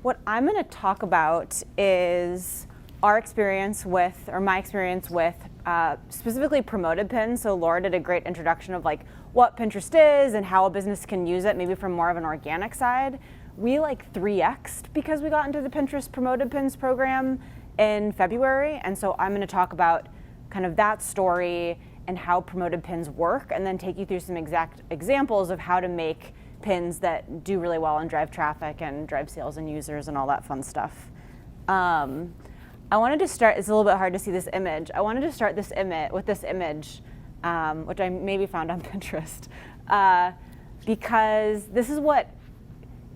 What I'm going to talk about is our experience with, or my experience with, specifically promoted pins. So Laura did a great introduction of like what Pinterest is and how a business can use it, maybe from more of an organic side. We like 3x'd because we got into the Pinterest promoted pins program in February. And so I'm going to talk about kind of that story and how promoted pins work, and then take you through some exact examples of how to make pins that do really well and drive traffic and drive sales and users and all that fun stuff. I wanted to start, it's a little bit hard to see this image. I wanted to start this with this image, which I maybe found on Pinterest, because this is what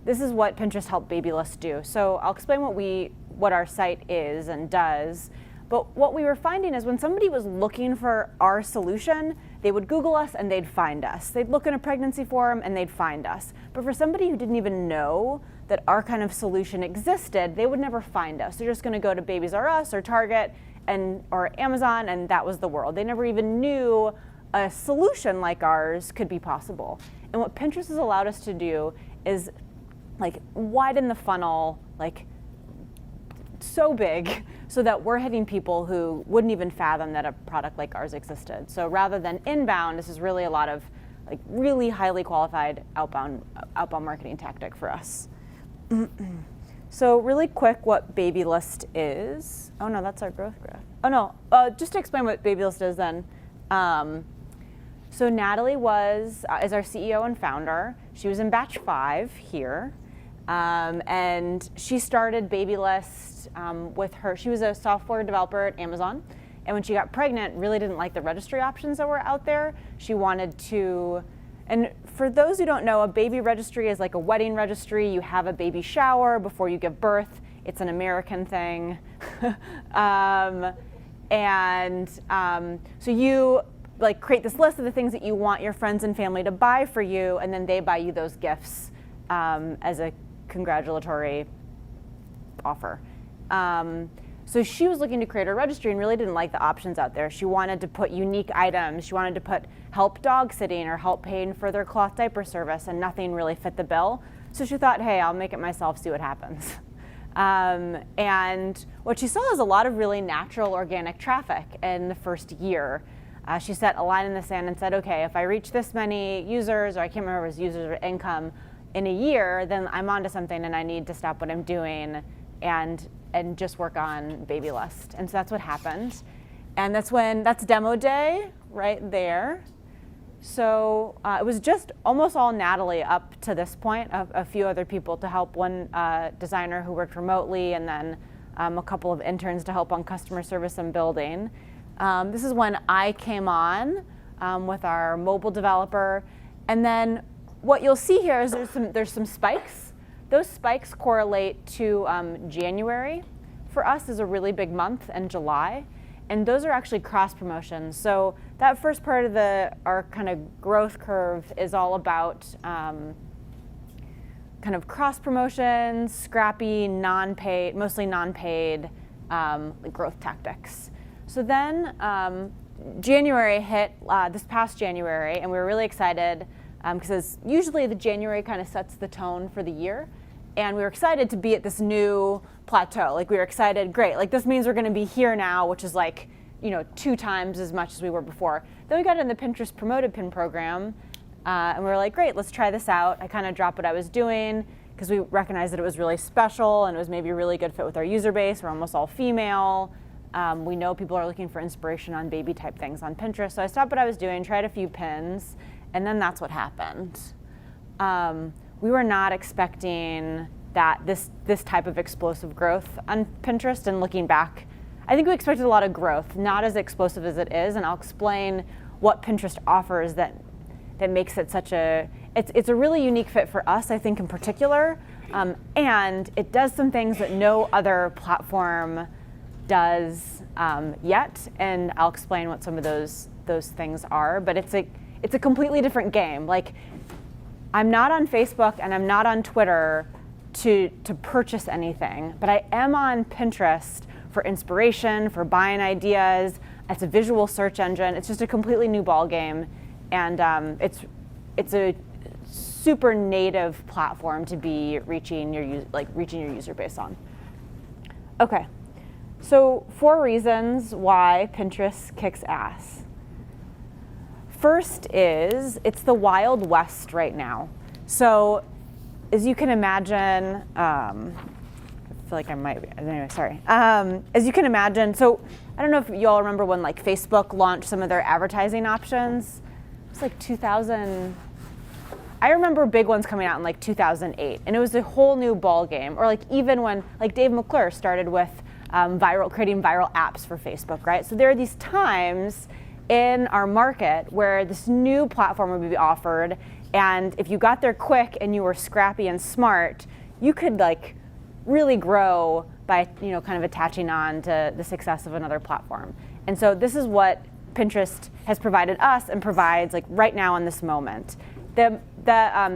Pinterest helped Babylist do. So I'll explain what our site is and does. But what we were finding is when somebody was looking for our solution, they would Google us and they'd find us. They'd look in a pregnancy forum and they'd find us. But for somebody who didn't even know that our kind of solution existed, they would never find us. They're just going to go to Babies R Us or Target or Amazon, and that was the world. They never even knew a solution like ours could be possible. And what Pinterest has allowed us to do is like widen the funnel, like so big, so that we're hitting people who wouldn't even fathom that a product like ours existed. So rather than inbound, this is really a lot of like really highly qualified outbound marketing tactic for us. So really quick, what Babylist is. Oh no, that's our growth graph. Oh no, just to explain what Babylist is then. So Natalie is our CEO and founder. She was in batch 5 here. And she started Babylist with she was a software developer at Amazon. And when she got pregnant, really didn't like the registry options that were out there. She wanted to, and for those who don't know, a baby registry is like a wedding registry. You have a baby shower before you give birth. It's an American thing. So you like create this list of the things that you want your friends and family to buy for you, and then they buy you those gifts as a congratulatory offer. So she was looking to create a registry and really didn't like the options out there. She wanted to put unique items. She wanted to put help dog sitting or help paying for their cloth diaper service, and nothing really fit the bill. So she thought, hey, I'll make it myself, see what happens. And what she saw is a lot of really natural organic traffic in the first year. She set a line in the sand and said, okay, if I reach this many users, or I can't remember if it was users or income, in a year, then I'm onto something and I need to stop what I'm doing and just work on Babylist. And so that's what happened. And that's demo day right there. So it was just almost all Natalie up to this point, a few other people to help, one designer who worked remotely, and then a couple of interns to help on customer service and building. This is when I came on with our mobile developer. And then what you'll see here is there's some spikes. Those spikes correlate to January. For us is a really big month, and July. And those are actually cross promotions. So that first part of our kind of growth curve is all about kind of cross promotions, scrappy, non-paid, mostly non-paid growth tactics. So then January hit this past January, and we were really excited because usually the January kind of sets the tone for the year. And we were excited to be at this new plateau. Like we were excited, great, like this means we're gonna be here now, which is like, 2 times as much as we were before. Then we got in the Pinterest promoted pin program, and we were like, great, let's try this out. I kind of dropped what I was doing because we recognized that it was really special and it was maybe a really good fit with our user base. We're almost all female. We know people are looking for inspiration on baby type things on Pinterest. So I stopped what I was doing, tried a few pins, and then that's what happened. We were not expecting that this type of explosive growth on Pinterest, and looking back, I think we expected a lot of growth, not as explosive as it is, and I'll explain what Pinterest offers that makes it it's a really unique fit for us, I think in particular, and it does some things that no other platform does yet, and I'll explain what some of those things are, but it's a completely different game. Like, I'm not on Facebook and I'm not on Twitter to purchase anything, but I am on Pinterest for inspiration, for buying ideas. It's a visual search engine. It's just a completely new ball game, and it's a super native platform to be reaching your user base on. Okay, so 4 reasons why Pinterest kicks ass. First is it's the Wild West right now. So as you can imagine, I feel like I might be, anyway, sorry. As you can imagine, so I don't know if you all remember when like Facebook launched some of their advertising options. It was like 2000, I remember big ones coming out in like 2008, and it was a whole new ball game. Or like even when like Dave McClure started with creating viral apps for Facebook, right? So there are these times in our market where this new platform would be offered, and if you got there quick and you were scrappy and smart, you could like really grow by kind of attaching on to the success of another platform. And so this is what Pinterest has provided us and provides like right now in this moment. The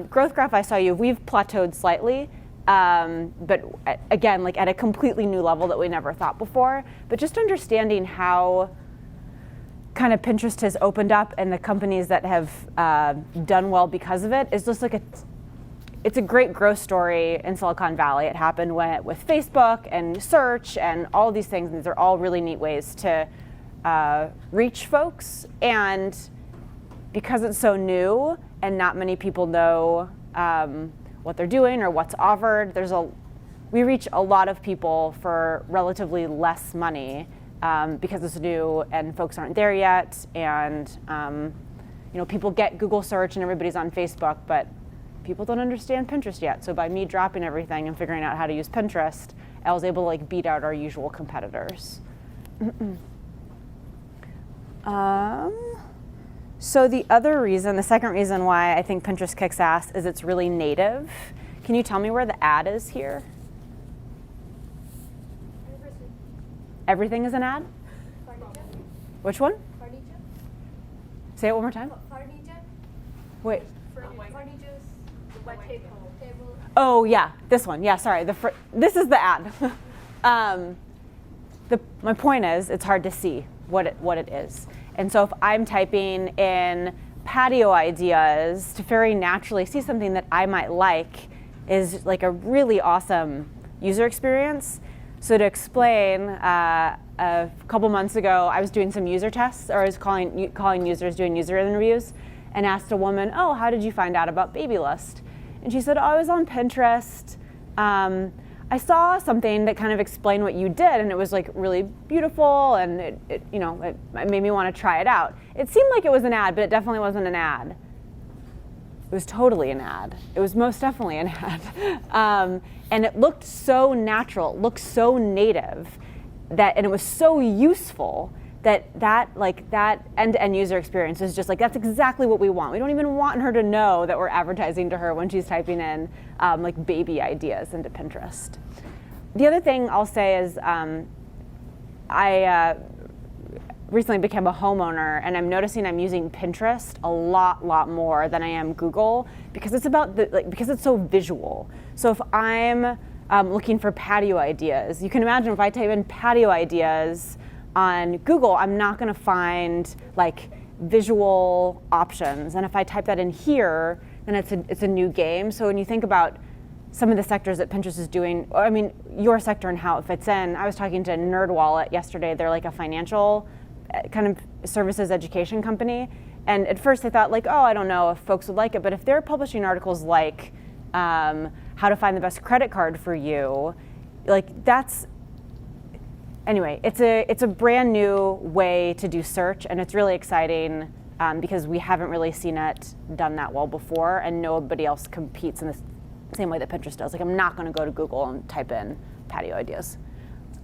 growth graph I saw we've plateaued slightly, but again, like at a completely new level that we never thought before. But just understanding how kind of Pinterest has opened up and the companies that have done well because of it is just like it's a great growth story in Silicon Valley. It happened with Facebook and search and all of these things. And these are all really neat ways to reach folks. And because it's so new and not many people know what they're doing or what's offered, we reach a lot of people for relatively less money because it's new and folks aren't there yet. And people get Google search and everybody's on Facebook, but people don't understand Pinterest yet. So by me dropping everything and figuring out how to use Pinterest, I was able to like beat out our usual competitors. So the second reason why I think Pinterest kicks ass is it's really native. Can you tell me where the ad is here? Everything is an ad? Furniture. Which one? Furniture. Say it one more time. Furniture. Wait. Furniture. The white table. Oh yeah, this one. Yeah, sorry. This is the ad. My point is, it's hard to see what it is. And so if I'm typing in patio ideas to very naturally see something that I might like is like a really awesome user experience. So to explain, a couple months ago, I was doing some user tests, or I was calling users, doing user interviews, and asked a woman, "Oh, how did you find out about Babylist?" And she said, "Oh, I was on Pinterest. I saw something that kind of explained what you did, and it was like really beautiful, and it made me want to try it out." It seemed like it was an ad, but it definitely wasn't an ad. It was totally an ad. It was most definitely an ad. And it looked so natural, it looked so native, and it was so useful that end-to-end user experience is just like, that's exactly what we want. We don't even want her to know that we're advertising to her when she's typing in like baby ideas into Pinterest. The other thing I'll say is I recently became a homeowner, and I'm noticing I'm using Pinterest a lot more than I am Google because because it's so visual. So if I'm looking for patio ideas, you can imagine if I type in patio ideas on Google, I'm not going to find like visual options. And if I type that in here, then it's a new game. So when you think about some of the sectors that Pinterest is doing, I mean, your sector and how it fits in, I was talking to NerdWallet yesterday. They're like a financial kind of services education company. And at first I thought like, oh, I don't know if folks would like it. But if they're publishing articles like how to find the best credit card for you, like that's, anyway, it's a brand new way to do search, and it's really exciting because we haven't really seen it done that well before, and nobody else competes in the same way that Pinterest does. Like, I'm not going to go to Google and type in patio ideas.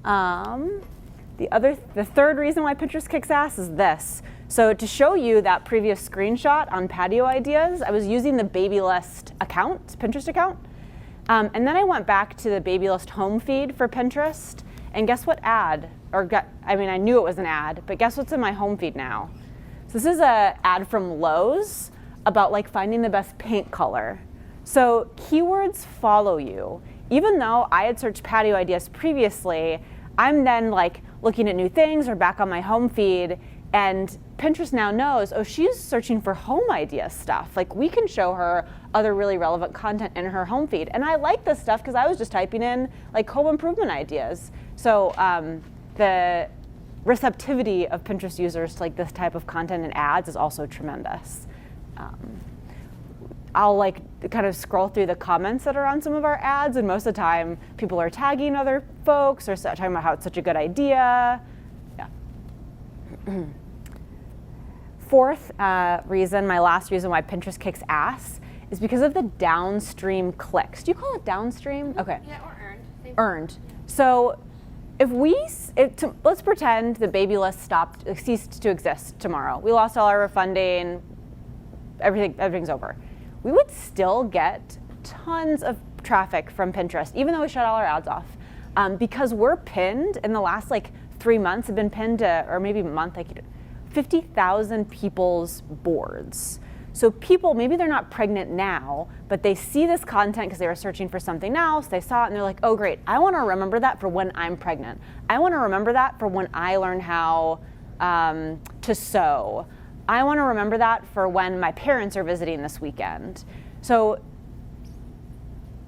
The third reason why Pinterest kicks ass is this. So to show you that previous screenshot on patio ideas, I was using the Babylist Pinterest account, and then I went back to the Babylist home feed for Pinterest. And guess what I knew it was an ad, but guess what's in my home feed now? So this is an ad from Lowe's about like finding the best paint color. So keywords follow you. Even though I had searched patio ideas previously, I'm then like looking at new things or back on my home feed, and Pinterest now knows, oh, she's searching for home idea stuff. Like we can show her other really relevant content in her home feed. And I like this stuff because I was just typing in like home improvement ideas. So the receptivity of Pinterest users to like this type of content and ads is also tremendous. I'll like kind of scroll through the comments that are on some of our ads, and most of the time people are tagging other folks or talking about how it's such a good idea. Yeah. Fourth reason, my last reason why Pinterest kicks ass is because of the downstream clicks. Do you call it downstream? Okay. Yeah, or earned. Earned. So if let's pretend the baby list ceased to exist tomorrow. We lost all our funding, everything's over. We would still get tons of traffic from Pinterest, even though we shut all our ads off, because we're pinned in the last like 3 months have been pinned to, or maybe a month, like 50,000 people's boards. So people, maybe they're not pregnant now, but they see this content because they were searching for something else, they saw it and they're like, oh great, I want to remember that for when I'm pregnant. I want to remember that for when I learn how to sew. I want to remember that for when my parents are visiting this weekend. So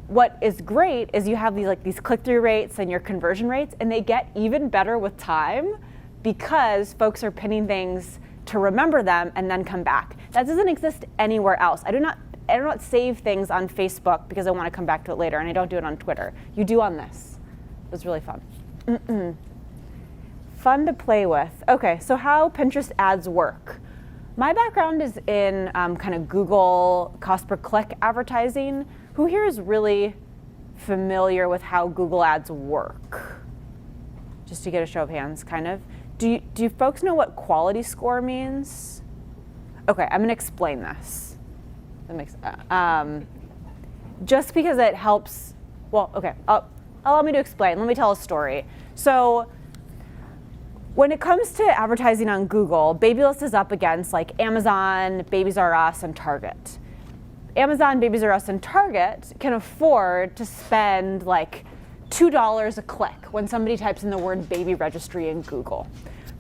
what is great is you have these click-through rates and your conversion rates, and they get even better with time because folks are pinning things to remember them and then come back. That doesn't exist anywhere else. I do not save things on Facebook because I want to come back to it later, and I don't do it on Twitter. You do on this. It was really fun. Fun to play with. Okay, so how Pinterest ads work. My background is in kind of Google cost per click advertising. Who here is really familiar with how Google ads work? Just to get a show of hands, kind of. Do you folks know what quality score means? Okay, I'm gonna explain this. That makes just because it helps. Well, okay. Allow me to explain. Let me tell a story. So when it comes to advertising on Google, Babylist is up against like Amazon, Babies R Us, and Target. Amazon, Babies R Us, and Target can afford to spend like $2 a click when somebody types in the word baby registry in Google.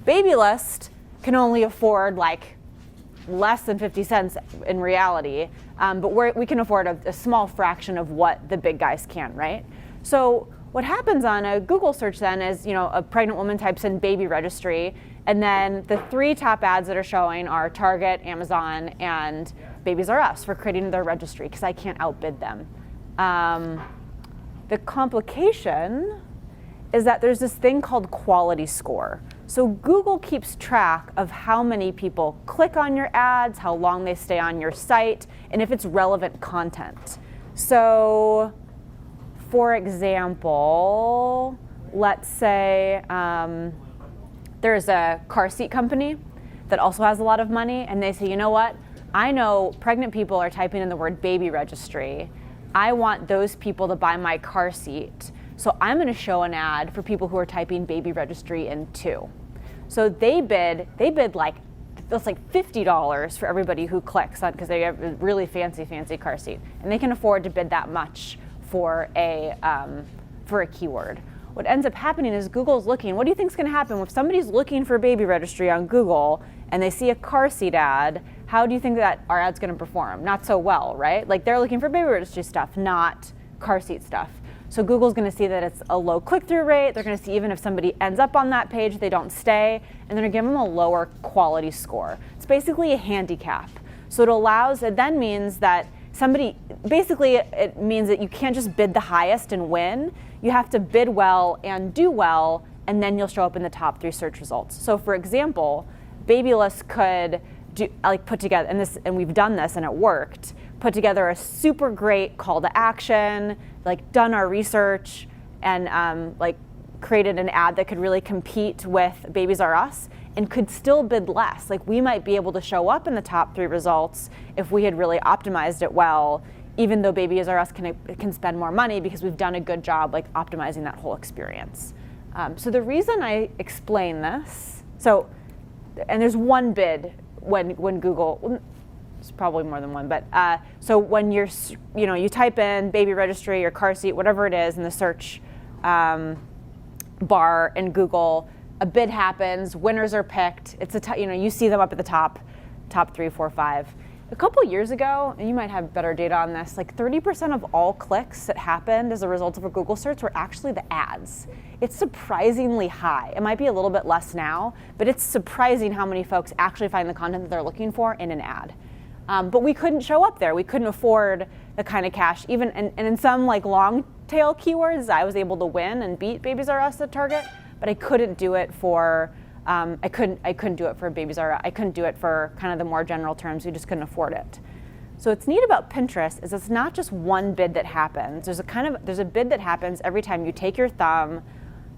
Babylist can only afford like less than 50 cents in reality, but we can afford a small fraction of what the big guys can, right? So what happens on a Google search then is, a pregnant woman types in baby registry, and then the 3 top ads that are showing are Target, Amazon, and Babies R Us for creating their registry, because I can't outbid them. The complication is that there's this thing called quality score. So Google keeps track of how many people click on your ads, how long they stay on your site, and if it's relevant content. So for example, let's say there's a car seat company that also has a lot of money, and they say, you know what? I know pregnant people are typing in the word baby registry. I want those people to buy my car seat. So I'm gonna show an ad for people who are typing baby registry in too. So they bid like, that's like $50 for everybody who clicks on, because they have a really fancy car seat. And they can afford to bid that much for a keyword. What ends up happening is Google's looking, what do you think is gonna happen if somebody's looking for baby registry on Google and they see a car seat ad? How do you think that our ad's gonna perform? Not so well, right? Like they're looking for baby registry stuff, not car seat stuff. So Google's gonna see that it's a low click-through rate. They're gonna see even if somebody ends up on that page, they don't stay, and they're gonna give them a lower quality score. It's basically a handicap. So it then means that it means that you can't just bid the highest and win. You have to bid well and do well, and then you'll show up in the top 3 search results. So for example, Babylist could put together, and we've done this and it worked, put together a super great call to action, done our research, and created an ad that could really compete with Babies R Us and could still bid less. We might be able to show up in the top 3 results if we had really optimized it well, even though Babies R Us can spend more money because we've done a good job optimizing that whole experience. So the reason I explain this, and there's one bid when Google, it's probably more than one, but so when you type in baby registry or car seat, whatever it is in the search bar in Google, a bid happens, winners are picked. It's you see them up at the top 3, 4, 5. A couple years ago, and you might have better data on this, like 30% of all clicks that happened as a result of a Google search were actually the ads. It's surprisingly high. It might be a little bit less now, but it's surprising how many folks actually find the content that they're looking for in an ad. But we couldn't show up there. We couldn't afford the kind of cash, even and in some like long tail keywords, I was able to win and beat Babies R Us at Target, but I couldn't do it for I couldn't do it for Babies R Us. I couldn't do it for kind of the more general terms. We just couldn't afford it. So what's neat about Pinterest is it's not just one bid that happens. There's a bid that happens every time you take your thumb,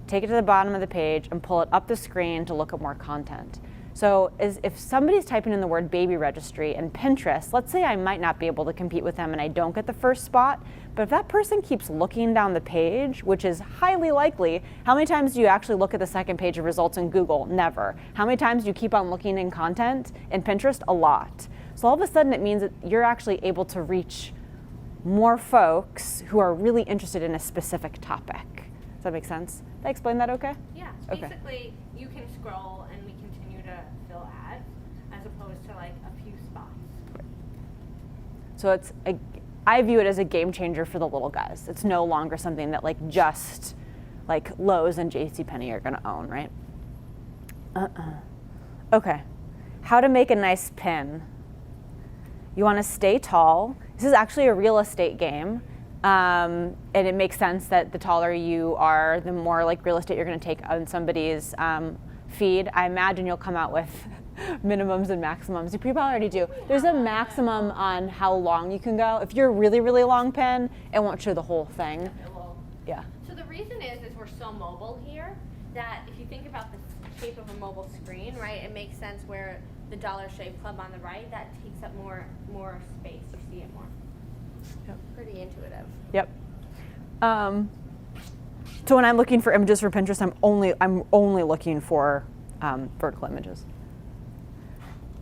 take it to the bottom of the page, and pull it up the screen to look at more content. So if somebody's typing in the word baby registry in Pinterest, let's say I might not be able to compete with them and I don't get the first spot, but if that person keeps looking down the page, which is highly likely, how many times do you actually look at the second page of results in Google? Never. How many times do you keep on looking in content in Pinterest? A lot. So all of a sudden it means that you're actually able to reach more folks who are really interested in a specific topic. Does that make sense? Did I explain that okay? Yeah. Okay. Basically, you can scroll and we continue to fill ads as opposed to like a few spots. So I view it as a game changer for the little guys. It's no longer something that like just like Lowe's and JCPenney are gonna own, right? Okay, how to make a nice pin. You wanna stay tall. This is actually a real estate game. And it makes sense that the taller you are, the more like real estate you're gonna take on somebody's feed. I imagine you'll come out with minimums and maximums. You probably already do. There's a maximum on how long you can go. If you're a really, really long pin, it won't show the whole thing. It will. Yeah. So the reason is we're so mobile here that if you think about the shape of a mobile screen, right, it makes sense where the Dollar Shave Club on the right, that takes up more space. You see it more. Yep. Pretty intuitive. Yep. So when I'm looking for images for Pinterest, I'm only looking for vertical images.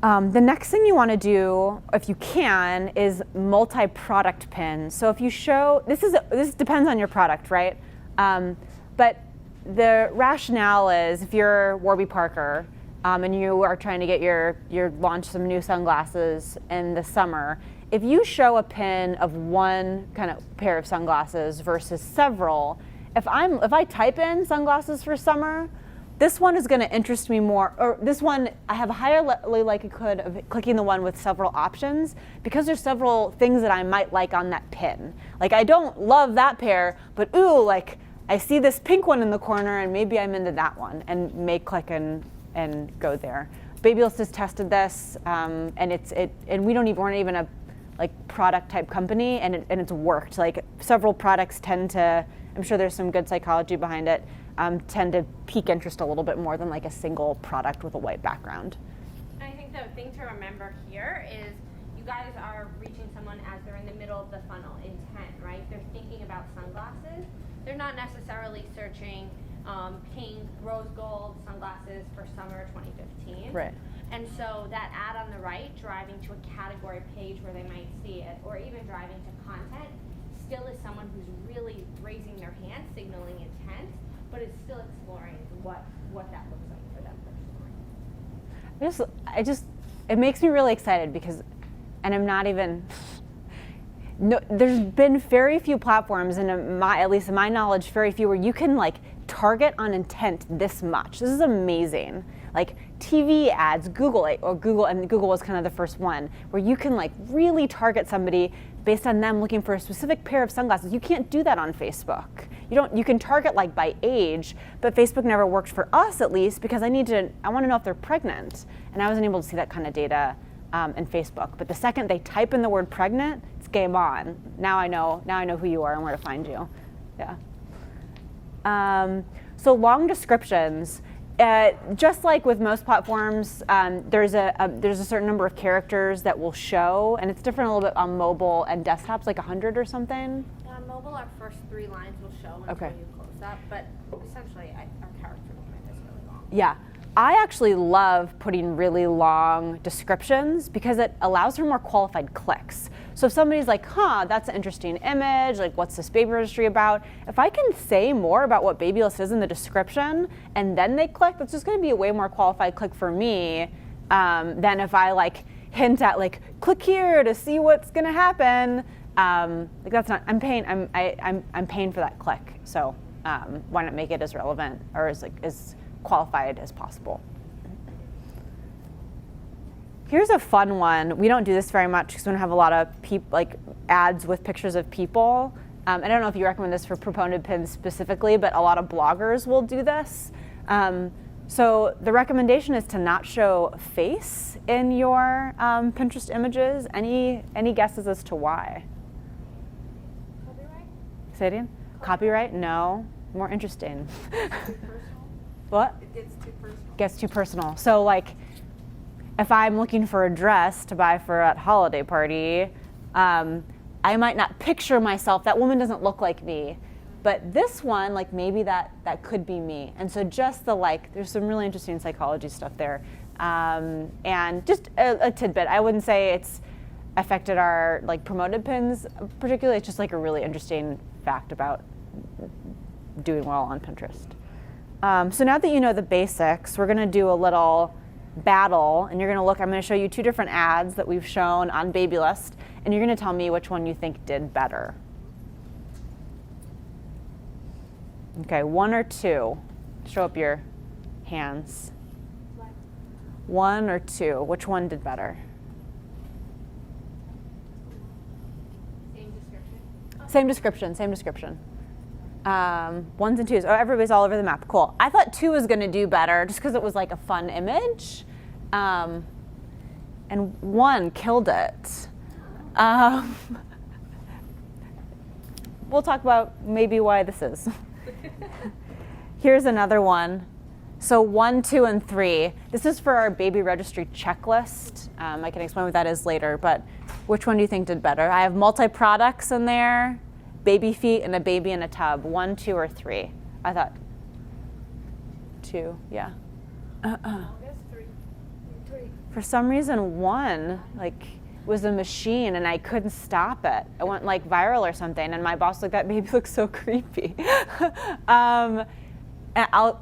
The next thing you want to do, if you can, is multi-product pins. So if you show, this depends on your product, right? But the rationale is if you're Warby Parker and you are trying to get your launch some new sunglasses in the summer, if you show a pin of one kind of pair of sunglasses versus several, if I type in sunglasses for summer, this one is going to interest me more, or this one I have a higher likelihood of clicking the one with several options because there's several things that I might like on that pin. Like I don't love that pair, but ooh, like I see this pink one in the corner and maybe I'm into that one and may click and go there. Babylist has tested this, and we're not even a like product type company, and it's worked. Like several products tend to, I'm sure there's some good psychology behind it, tend to pique interest a little bit more than like a single product with a white background. And I think the thing to remember here is you guys are reaching someone as they're in the middle of the funnel intent, right? They're thinking about sunglasses. They're not necessarily searching pink, rose gold sunglasses for summer 2015. Right. And so that ad on the right, driving to a category page where they might see it, or even driving to content, still is someone who's really raising their hand, signaling intent, but is still exploring what that looks like for them personally. It makes me really excited because, and I'm not even, no, there's been very few platforms, and at least in my knowledge, very few where you can like target on intent this much. This is amazing. Like TV ads, Google was kind of the first one where you can like really target somebody based on them looking for a specific pair of sunglasses. You can't do that on Facebook. You can target like by age, but Facebook never worked for us at least because I want to know if they're pregnant, and I wasn't able to see that kind of data in Facebook. But the second they type in the word pregnant, it's game on. Now I know who you are and where to find you. Yeah. So long descriptions. Just like with most platforms, there's a certain number of characters that will show, and it's different a little bit on mobile and desktops, like 100 or something. Yeah, on mobile, our first 3 lines will show until you close up, but essentially our character limit is really long. Yeah, I actually love putting really long descriptions because it allows for more qualified clicks. So if somebody's like, that's an interesting image, like what's this baby registry about? If I can say more about what Babylist is in the description and then they click, that's just gonna be a way more qualified click for me than if I like hint at like, click here to see what's gonna happen. Like that's not, I'm paying for that click. So why not make it as relevant or as qualified as possible? Here's a fun one. We don't do this very much because we don't have a lot of ads with pictures of people. I don't know if you recommend this for proponent pins specifically, but a lot of bloggers will do this. So the recommendation is to not show face in your Pinterest images. Any guesses as to why? Copyright? Say it again? Copyright? No. More interesting. Too personal? What? It gets too personal. Gets too personal. So like, if I'm looking for a dress to buy for a holiday party, I might not picture myself. That woman doesn't look like me. But this one, like maybe that could be me. And so just there's some really interesting psychology stuff there. And just a tidbit, I wouldn't say it's affected our promoted pins particularly. It's just like a really interesting fact about doing well on Pinterest. So now that you know the basics, we're gonna do a little battle, and you're gonna look, I'm gonna show you two different ads that we've shown on Babylist, and you're gonna tell me which one you think did better. Okay, one or two. Show up your hands. One or two. Which one did better? Same description. Ones and twos. Oh, everybody's all over the map. Cool. I thought two was going to do better just because it was like a fun image. And one killed it. We'll talk about maybe why this is. Here's another one. So 1, 2, and 3. This is for our baby registry checklist. I can explain what that is later, but which one do you think did better? I have multi-products in there, baby feet, and a baby in a tub. 1, 2, or 3? I thought 2, yeah. That's three. For some reason, 1 was a machine and I couldn't stop it. It went viral or something, and my boss was like, that baby looks so creepy. And I'll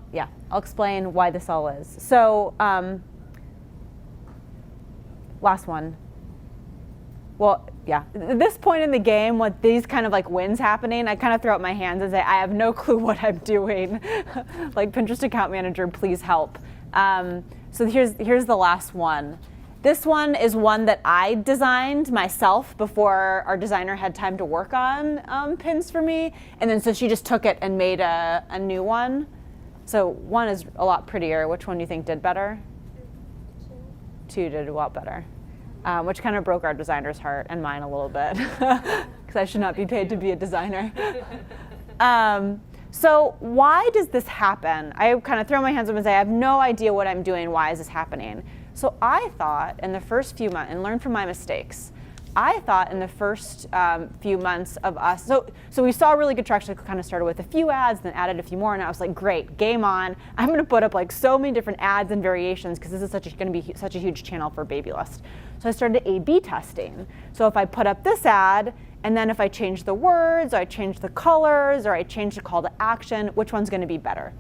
explain why this all is. So last one. Well, yeah, at this point in the game, with these kind of wins happening, I kind of throw up my hands and say, I have no clue what I'm doing. Pinterest account manager, please help. So here's the last one. This one is one that I designed myself before our designer had time to work on pins for me. And then so she just took it and made a new one. So 1 is a lot prettier. Which one do you think did better? 2 did a lot better. Which kind of broke our designer's heart and mine a little bit, because I should not be paid to be a designer. So why does this happen? I kind of throw my hands up and say, I have no idea what I'm doing. Why is this happening? So I thought in the first few months, and learn from my mistakes, I thought in the first few months of us, so we saw really good traction. Kind of started with a few ads, then added a few more, and I was like, great, game on. I'm going to put up so many different ads and variations because this is going to be such a huge channel for Babylist. So I started A/B testing. So if I put up this ad, and then if I change the words, or I change the colors, or I change the call to action, which one's going to be better?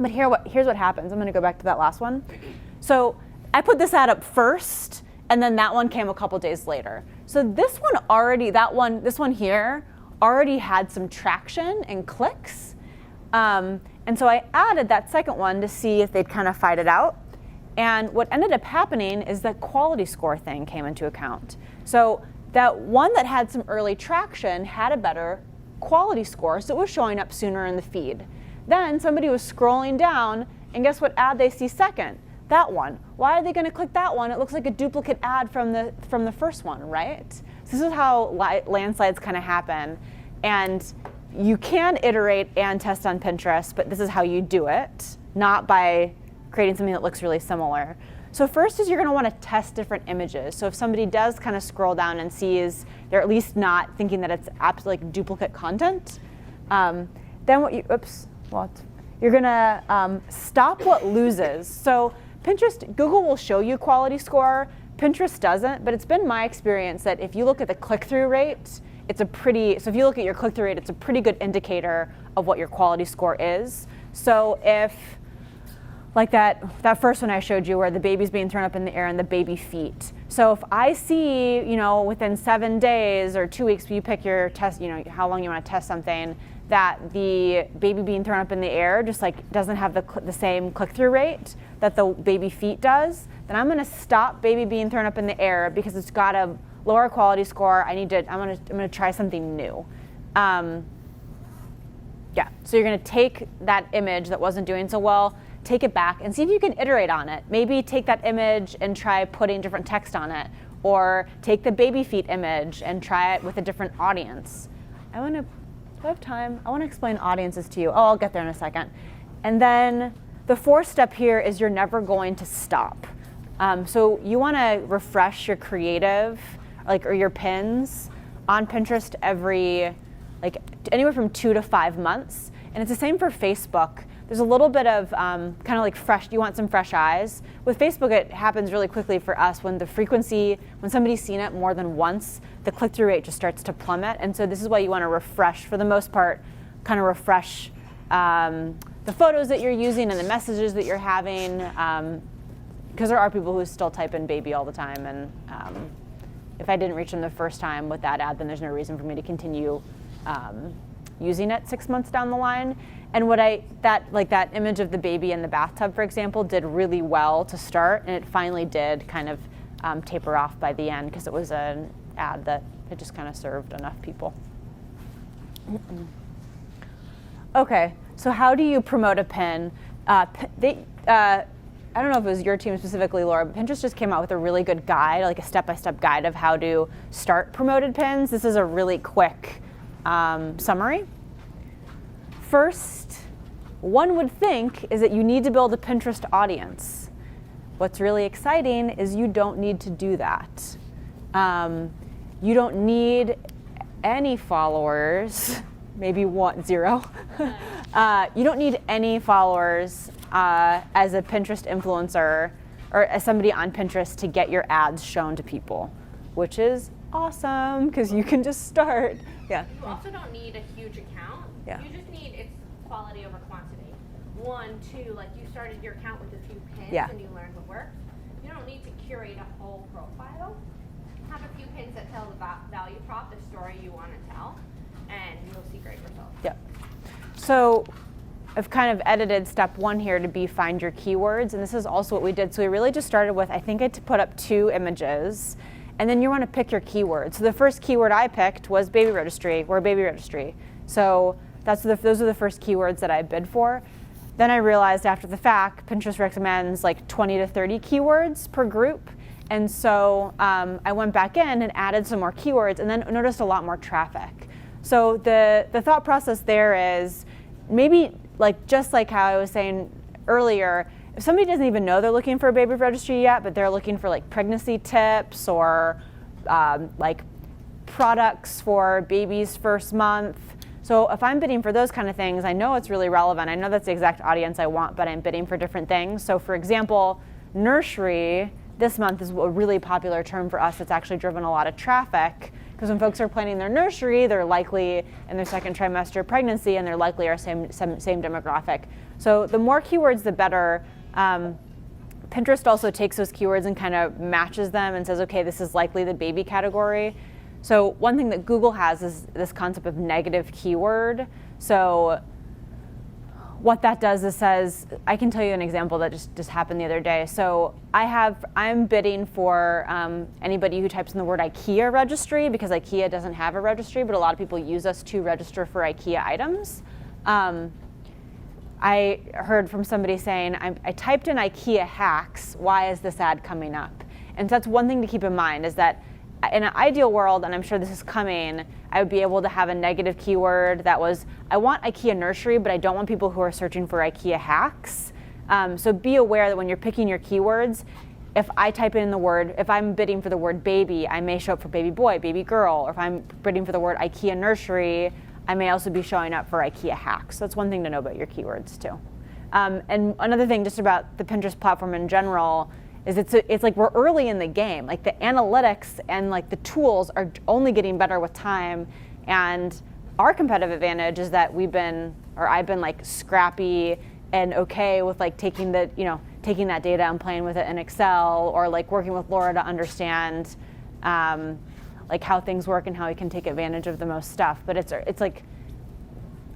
But here's what happens. I'm going to go back to that last one. So I put this ad up first, and then that one came a couple days later. So this one here already had some traction and clicks. And so I added that second one to see if they'd kind of fight it out. And what ended up happening is that quality score thing came into account. So that one that had some early traction had a better quality score, so it was showing up sooner in the feed. Then somebody was scrolling down, and guess what ad they see second? That one. Why are they going to click that one? It looks like a duplicate ad from the first one, right? So this is how landslides kind of happen. And you can iterate and test on Pinterest, but this is how you do it, not by creating something that looks really similar. So first is you're going to want to test different images. So if somebody does kind of scroll down and sees, they're at least not thinking that it's absolutely duplicate content. Then you're gonna stop what loses. So Google will show you quality score, Pinterest doesn't, but it's been my experience that if you look at the click-through rate, so if you look at your click-through rate, it's a pretty good indicator of what your quality score is. So if, like that first one I showed you where the baby's being thrown up in the air and the baby feet. So if I see, within 7 days or 2 weeks, you pick your test, how long you want to test something, that the baby being thrown up in the air just like doesn't have the same click-through rate that the baby feet does, then I'm going to stop baby being thrown up in the air because it's got a lower quality score. I'm going to try something new. Yeah, so you're going to take that image that wasn't doing so well, take it back and see if you can iterate on it. Maybe take that image and try putting different text on it, or take the baby feet image and try it with a different audience. Do I have time? I want to explain audiences to you. Oh, I'll get there in a second. And then the fourth step here is you're never going to stop. So you want to refresh your creative, or your pins on Pinterest every, anywhere from 2 to 5 months. And it's the same for Facebook. There's a little bit of kind of like fresh, you want some fresh eyes. With Facebook, it happens really quickly for us when when somebody's seen it more than once, the click-through rate just starts to plummet. And so this is why you want to refresh, for the most part, kind of refresh the photos that you're using and the messages that you're having, because there are people who still type in baby all the time. And if I didn't reach them the first time with that ad, then there's no reason for me to continue using it 6 months down the line. And that image of the baby in the bathtub, for example, did really well to start, and it finally did kind of taper off by the end because it was an ad that it just kind of served enough people. Okay, so how do you promote a pin? I don't know if it was your team specifically, Laura, but Pinterest just came out with a really good guide, like a step-by-step guide of how to start promoted pins. This is a really quick summary. First, one would think is that you need to build a Pinterest audience. What's really exciting is you don't need to do that. You don't need any followers, maybe 0. You don't need any followers as a Pinterest influencer or as somebody on Pinterest to get your ads shown to people, which is awesome because you can just start. Yeah. You also don't need a huge account. Yeah. You just need it's quality over quantity. 1, 2, like you started your account with a few pins Yeah. and you learned what worked. You don't need to curate a whole profile. Have a few pins that tell the value prop, the story you want to tell, and you'll see great results. Yeah. So I've kind of edited step 1 here to be find your keywords, and this is also what we did. So we really just started with, I think I put up 2 images, and then you want to pick your keywords. So the first keyword I picked was baby registry, or baby registry. So those are the first keywords that I bid for. Then I realized after the fact, Pinterest recommends like 20 to 30 keywords per group. And so I went back in and added some more keywords and then noticed a lot more traffic. So the thought process there is maybe just like how I was saying earlier, if somebody doesn't even know they're looking for a baby registry yet, but they're looking for like pregnancy tips or like products for baby's first month. So if I'm bidding for those kind of things, I know it's really relevant. I know that's the exact audience I want, but I'm bidding for different things. So for example, nursery this month is a really popular term for us that's actually driven a lot of traffic, because when folks are planning their nursery, they're likely in their second trimester pregnancy, and they're likely our same demographic. So the more keywords, the better. Pinterest also takes those keywords and kind of matches them and says, okay, this is likely the baby category. So one thing that Google has is this concept of negative keyword. So what that does is says, I can tell you an example that just happened the other day. So I'm bidding for anybody who types in the word IKEA registry, because IKEA doesn't have a registry, but a lot of people use us to register for IKEA items. I heard from somebody saying, I typed in IKEA hacks, why is this ad coming up? And so that's one thing to keep in mind, is that in an ideal world, and I'm sure this is coming, I would be able to have a negative keyword that was, I want IKEA nursery, but I don't want people who are searching for IKEA hacks. So be aware that when you're picking your keywords, if I type in the word, if I'm bidding for the word baby, I may show up for baby boy, baby girl, or if I'm bidding for the word IKEA nursery, I may also be showing up for IKEA hacks. So that's one thing to know about your keywords too. And another thing just about the Pinterest platform in general is it's like we're early in the game. Like the analytics and like the tools are only getting better with time. And our competitive advantage is that I've been like scrappy and okay with like taking that data and playing with it in Excel, or like working with Laura to understand like how things work and how we can take advantage of the most stuff. But it's like,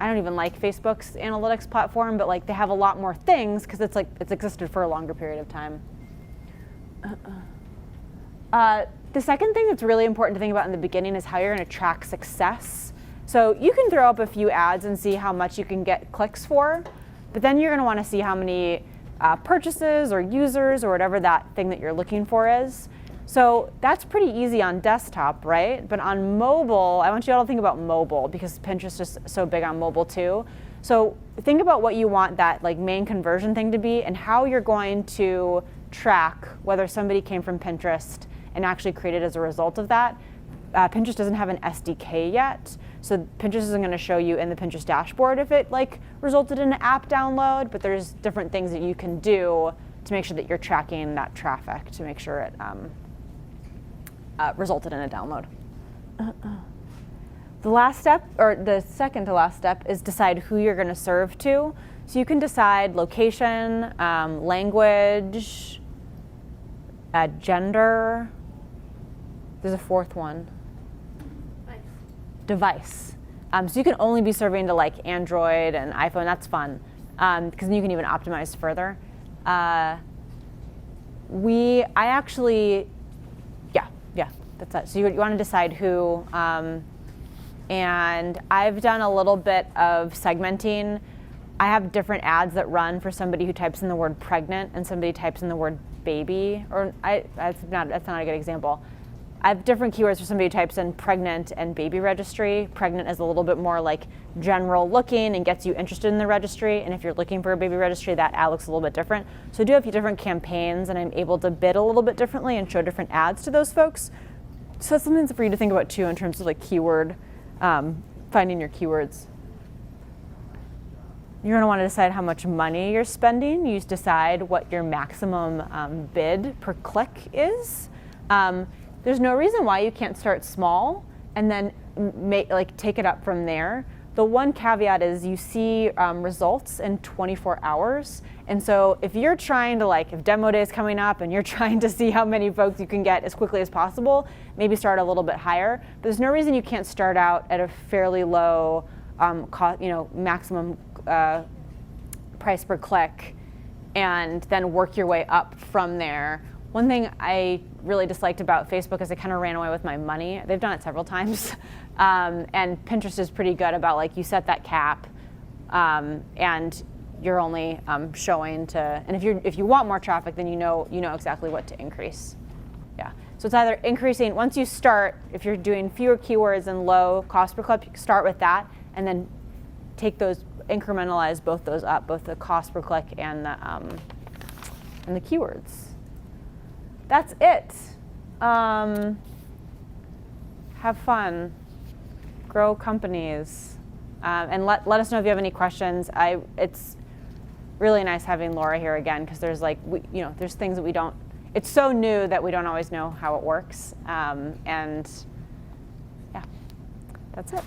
I don't even like Facebook's analytics platform, but like they have a lot more things because it's existed for a longer period of time. The second thing that's really important to think about in the beginning is how you're going to track success. So you can throw up a few ads and see how much you can get clicks for, but then you're going to want to see how many purchases or users or whatever that thing that you're looking for is. So that's pretty easy on desktop, right? But on mobile, I want you all to think about mobile because Pinterest is so big on mobile too. So think about what you want that like main conversion thing to be and how you're going to track whether somebody came from Pinterest and actually created as a result of that. Pinterest doesn't have an SDK yet, so Pinterest isn't going to show you in the Pinterest dashboard if it like resulted in an app download, but there's different things that you can do to make sure that you're tracking that traffic to make sure it resulted in a download. The last step, or the second to last step, is decide who you're going to serve to. So you can decide location, language, gender. There's a fourth one. Device. So you can only be serving to like Android and iPhone. That's fun because then you can even optimize further. That's it. So you want to decide who. And I've done a little bit of segmenting. I have different ads that run for somebody who types in the word pregnant and somebody types in the word baby. That's not a good example. I have different keywords for somebody who types in pregnant and baby registry. Pregnant is a little bit more like general looking and gets you interested in the registry. And if you're looking for a baby registry, that ad looks a little bit different. So I do have a few different campaigns and I'm able to bid a little bit differently and show different ads to those folks. So that's something for you to think about too in terms of like keyword, finding your keywords. You're going to want to decide how much money you're spending. You decide what your maximum bid per click is. There's no reason why you can't start small and then take it up from there. The one caveat is you see results in 24 hours. And so if you're trying to if demo day is coming up and you're trying to see how many folks you can get as quickly as possible, maybe start a little bit higher. But there's no reason you can't start out at a fairly low maximum price per click and then work your way up from there. One thing I really disliked about Facebook is it kind of ran away with my money. They've done it several times. And Pinterest is pretty good about you set that cap and you're only showing to, and if you want more traffic, then you know exactly what to increase. Yeah. So it's either increasing, once you start, if you're doing fewer keywords and low cost per click, start with that and then take those, incrementalize both those up, both the cost per click and the keywords. That's it. Have fun. Grow companies. And let us know if you have any questions. It's really nice having Laura here again because there's there's things that we don't, it's so new that we don't always know how it works. And yeah, that's it.